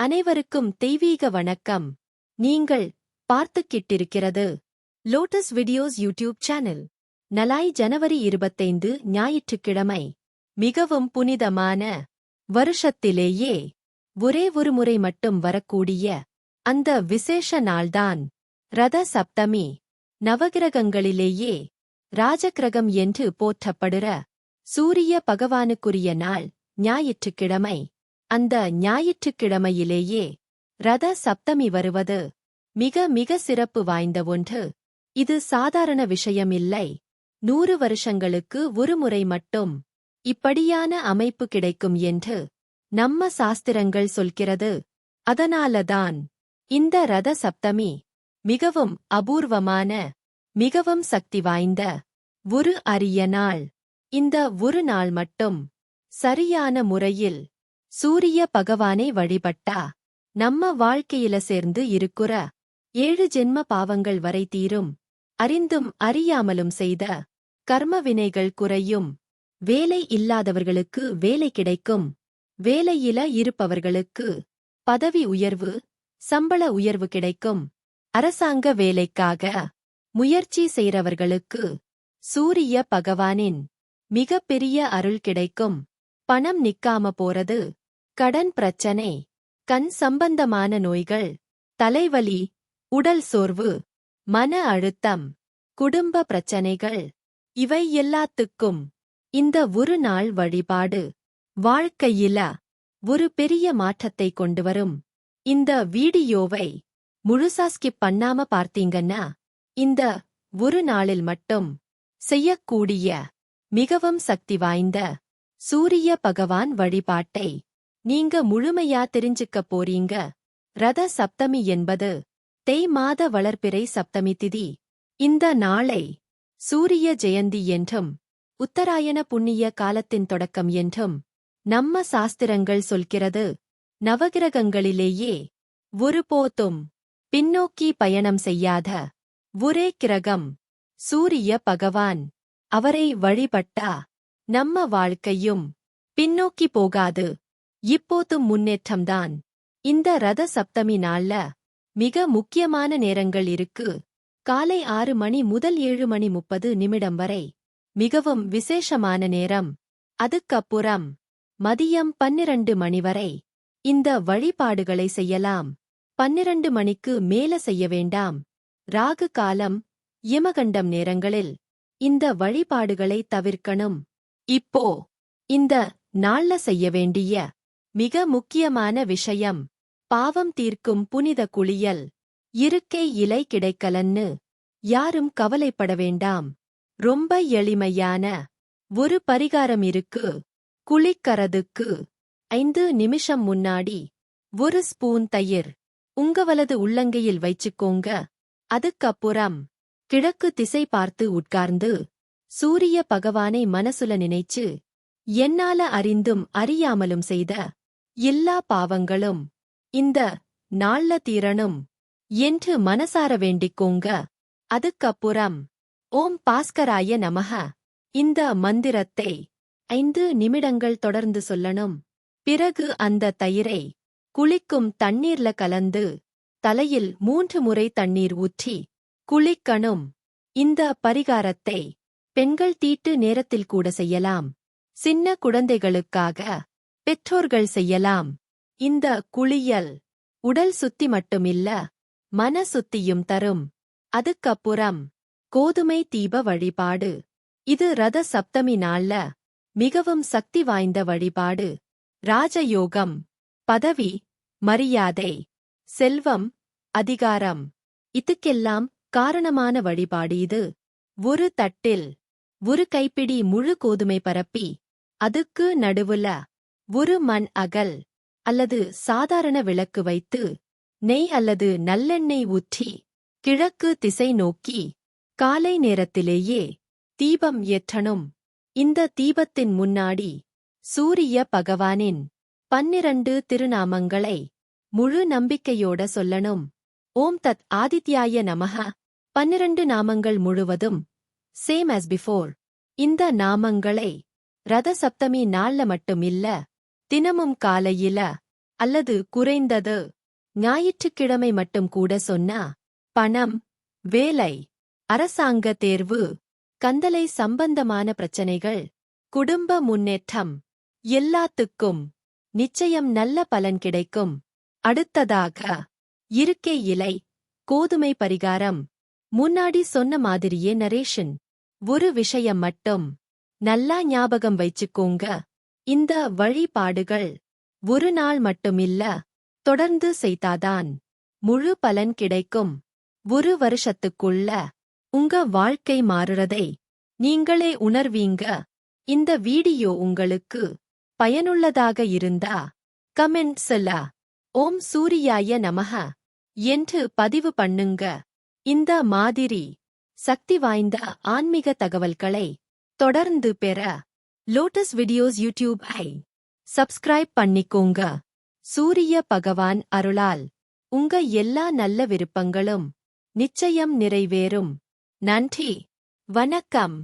அனைவருக்கும் தெய்வீக வணக்கம். நீங்கள் பார்த்துக்கிட்டிருக்கிறது லோட்டஸ் வீடியோஸ் யூடியூப் சேனல். நலாய் ஜனவரி 25 ஞாயிற்றுக்கிழமை. மிகவும் புனிதமான, வருஷத்திலேயே ஒரே ஒரு முறை மட்டும் வரக்கூடிய அந்த விசேஷ நாள்தான் ரத சப்தமி. நவகிரகங்களிலேயே ராஜகிரகம் என்று போற்றப்படுற சூரிய பகவானுக்குரிய நாள் ஞாயிற்றுக்கிழமை. அந்த ஞாயிற்றுக்கிழமையிலேயே ரத சப்தமி வருவது மிக மிக சிறப்பு வாய்ந்த ஒன்று. இது சாதாரண விஷயமில்லை. 100 வருஷங்களுக்கு ஒரு முறை மட்டும் இப்படியான அமைப்பு கிடைக்கும் என்று நம்ம சாஸ்திரங்கள் சொல்கிறது. அதனாலதான் இந்த ரத சப்தமி மிகவும் அபூர்வமான, மிகவும் சக்தி வாய்ந்த ஒரு அரிய நாள். இந்த ஒரு நாள் மட்டும் சரியான முறையில் சூரிய பகவானை வழிபட்டா நம்ம வாழ்க்கையில சேர்ந்து இருக்குற 7 ஜென்ம பாவங்கள் வரை தீரும். அறிந்தும் அறியாமலும் செய்த கர்ம வினைகள் குறையும். வேலை இல்லாதவர்களுக்கு வேலை கிடைக்கும். வேலையில இருப்பவர்களுக்கு பதவி உயர்வு, சம்பள உயர்வு கிடைக்கும். அரசாங்க வேலைக்காக முயற்சி செய்றவர்களுக்கு சூரிய பகவானின் மிகப்பெரிய அருள் கிடைக்கும். பணம் நிக்காம போறது, கடன் பிரச்சனை, கண் சம்பந்தமான நோய்கள், தலைவலி, உடல் சோர்வு, மன அழுத்தம், குடும்ப பிரச்சனைகள், இவை எல்லாத்துக்கும் இந்த ஒரு நாள் வழிபாடு வாழ்க்கையில ஒரு பெரிய மாற்றத்தை கொண்டுவரும். இந்த வீடியோவை முழுசா ஸ்கிப் பண்ணாம பார்த்தீங்கன்னா இந்த ஒரு நாளில் மட்டும் செய்யக்கூடிய மிகவும் சக்தி வாய்ந்த சூரிய பகவான் வழிபாட்டை நீங்க முழுமையா தெரிஞ்சுக்க போறீங்க. ரத சப்தமி என்பது தேய் மாத வளர்பிறை சப்தமி திதி. இந்த நாளை சூரிய ஜெயந்தி என்றும் உத்தராயண புண்ணிய காலத்தின் தொடக்கம் என்றும் நம்ம சாஸ்திரங்கள் சொல்கிறது. நவகிரகங்களிலேயே ஒருபோதும் பின்னோக்கி பயணம் செய்யாத ஒரே கிரகம் சூரிய பகவான். அவரை வழிபட்டா நம்ம வாழ்க்கையும் பின்னோக்கி போகாது, இப்போதும் முன்னேற்றம்தான். இந்த ரத சப்தமி நாள்ல மிக முக்கியமான நேரங்கள் இருக்கு. காலை 6 மணி முதல் 7 மணி 30 நிமிடம் வரை மிகவும் விசேஷமான நேரம். அதுக்கப்புறம் மதியம் 12 மணி வரை இந்த வழிபாடுகளை செய்யலாம். 12 மணிக்கு மேல செய்ய வேண்டாம். ராகு காலம், யமகண்டம் நேரங்களில் இந்த வழிபாடுகளை தவிர்க்கணும். இப்போ இந்த நாள்ல செய்ய வேண்டிய மிக முக்கியமான விஷயம் பாவம் தீர்க்கும் புனித குளியல். இருக்கை இலை கிடைக்கலன்னு யாரும் கவலைப்பட வேண்டாம். ரொம்ப எளிமையான ஒரு பரிகாரம் இருக்கு. குளிக்கறதுக்கு 5 நிமிஷம் முன்னாடி 1 ஸ்பூன் தயிர் உங்க வலது உள்ளங்கையில் வைச்சுக்கோங்க. அதுக்கப்புறம் கிழக்கு திசை பார்த்து உட்கார்ந்து சூரிய பகவானை மனசுல நினைச்சு, என்னால அறிந்தும் அறியாமலும் செய்த எல்லா பாவங்களும் இந்த நாள்ல தீரணும் என்று மனசார வேண்டிக்கோங்க. அதுக்கப்புறம் ஓம் பாஸ்கராய நமஹ இந்த மந்திரத்தை 5 நிமிடங்கள் தொடர்ந்து சொல்லணும். பிறகு அந்த தயிரை குளிக்கும் தண்ணீர்ல கலந்து தலையில் 3 முறை தண்ணீர் ஊற்றி குளிக்கணும். இந்த பரிகாரத்தை பெண்கள் தீட்டு நேரத்தில் கூட செய்யலாம். சின்ன குழந்தைகளுக்காக பெற்றோர்கள் செய்யலாம். இந்த குளியல் உடல் சுத்தி மட்டுமில்ல, மன சுத்தியும் தரும். அதுக்கப்புறம் கோதுமை தீப வழிபாடு. இது ரத சப்தமி நாள்ல மிகவும் சக்தி வாய்ந்த வழிபாடு. ராஜயோகம், பதவி, மரியாதை, செல்வம், அதிகாரம், இதுக்கெல்லாம் காரணமான வழிபாடு இது. ஒரு தட்டில் ஒரு கைப்பிடி முழு கோதுமை பரப்பி அதுக்கு நடுவுல ஒரு மண் அகல் அல்லது சாதாரண விளக்கு வைத்து நெய் அல்லது நல்லெண்ணெய் ஊற்றி கிழக்கு திசை நோக்கி காலை நேரத்திலேயே தீபம் ஏற்றணும். இந்த தீபத்தின் முன்னாடி சூரிய பகவானின் 12 திருநாமங்களை முழு நம்பிக்கையோட சொல்லணும். ஓம் தத் ஆதித்யாய நமஹ. 12 நாமங்கள் முழுவதும் சேம் as before. இந்த நாமங்களை ரத சப்தமி நாள்ல மட்டும் இல்ல, தினமும் காலையில அல்லது குறைந்தது ஞாயிற்றுக்கிழமை மட்டும் கூட சொன்னா பணம், வேலை, அரசாங்க தேர்வு, கந்தலை சம்பந்தமான பிரச்சனைகள், குடும்ப முன்னேற்றம் எல்லாத்துக்கும் நிச்சயம் நல்ல பலன் கிடைக்கும். அடுத்ததாக இருக்கை இலை, கோதுமை பரிகாரம். முன்னாடி சொன்ன மாதிரியே நரேஷன். ஒரு விஷயம் மட்டும் நல்லா ஞாபகம் வைச்சுக்கோங்க. இந்த வழிபாடுகள் ஒரு நாள் மட்டுமில்ல, தொடர்ந்து செய்தாதான் முழு பலன் கிடைக்கும். ஒரு வருஷத்துக்குள்ள உங்க வாழ்க்கை மாறுறதை நீங்களே உணர்வீங்க. இந்த வீடியோ உங்களுக்கு பயனுள்ளதாக இருந்தா கமெண்ட்ஸ்ல ஓம் சூரியாய நமஹ என்று பதிவு பண்ணுங்க. இந்த மாதிரி சக்தி வாய்ந்த ஆன்மீக தகவல்களை தொடர்ந்து பெற லோட்டஸ் வீடியோஸ் யூடியூப்-ஐ சப்ஸ்கிரைப் பண்ணிக்கோங்க. சூரிய பகவான் அருளால் உங்க எல்லா நல்ல விருப்பங்களும் நிச்சயம் நிறைவேறும். நன்றி, வணக்கம்.